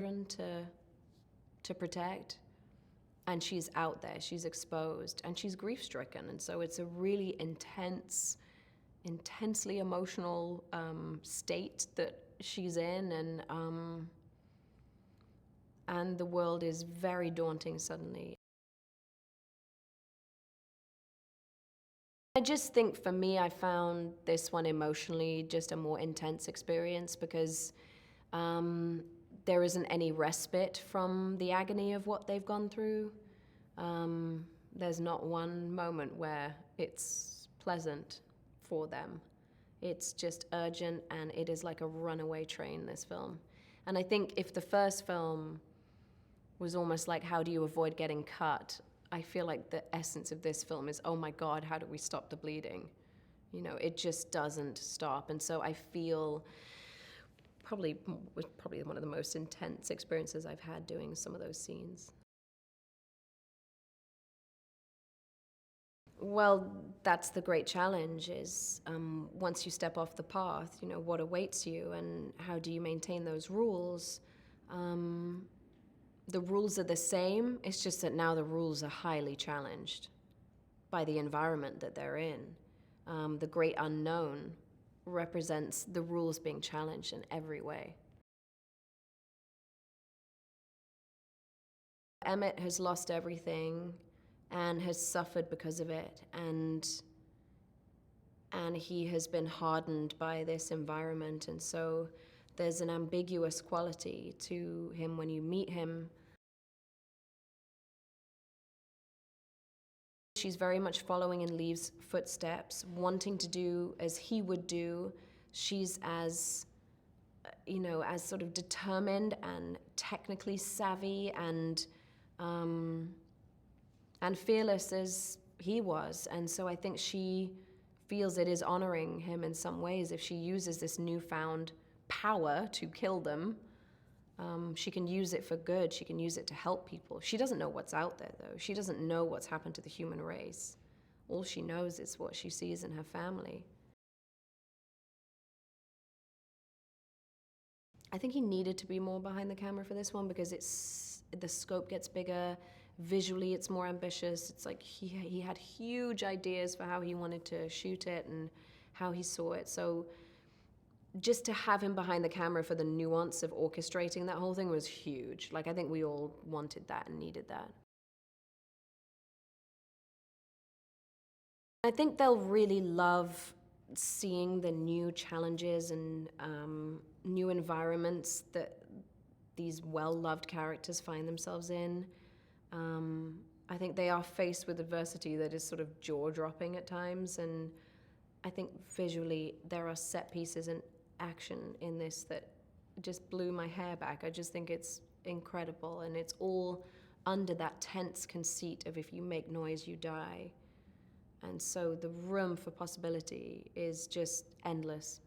children to protect. And she's out there, she's exposed, and she's grief-stricken. And so it's a really intensely emotional state that she's in, and the world is very daunting suddenly. I just think for me, I found this one emotionally just a more intense experience because there isn't any respite from the agony of what they've gone through. There's not one moment where it's pleasant for them. It's just urgent, and it is like a runaway train, this film. And I think if the first film was almost like, how do you avoid getting cut? I feel like the essence of this film is, oh my God, how do we stop the bleeding? You know, it just doesn't stop. And so I feel probably one of the most intense experiences I've had doing some of those scenes. Well, that's the great challenge is once you step off the path, you know, what awaits you and how do you maintain those rules? The rules are the same, it's just that now the rules are highly challenged by the environment that they're in. The great unknown represents the rules being challenged in every way. Emmett has lost everything and has suffered because of it, and he has been hardened by this environment, and so there's an ambiguous quality to him when you meet him. She's very much following in Lee's footsteps, wanting to do as he would do. She's as, you know, as sort of determined and technically savvy and fearless as he was. And so I think she feels it is honoring him in some ways if she uses this newfound power to kill them. She can use it for good. She can use it to help people. She doesn't know what's out there, though. She doesn't know what's happened to the human race. All she knows is what she sees in her family. I think he needed to be more behind the camera for this one because the scope gets bigger. Visually, it's more ambitious. It's like he had huge ideas for how he wanted to shoot it and how he saw it. So just to have him behind the camera for the nuance of orchestrating that whole thing was huge. Like, I think we all wanted that and needed that. I think they'll really love seeing the new challenges and new environments that these well-loved characters find themselves in. I think they are faced with adversity that is sort of jaw-dropping at times, and I think visually there are set pieces and action in this that just blew my hair back. I just think it's incredible, and it's all under that tense conceit of if you make noise, you die. And so the room for possibility is just endless.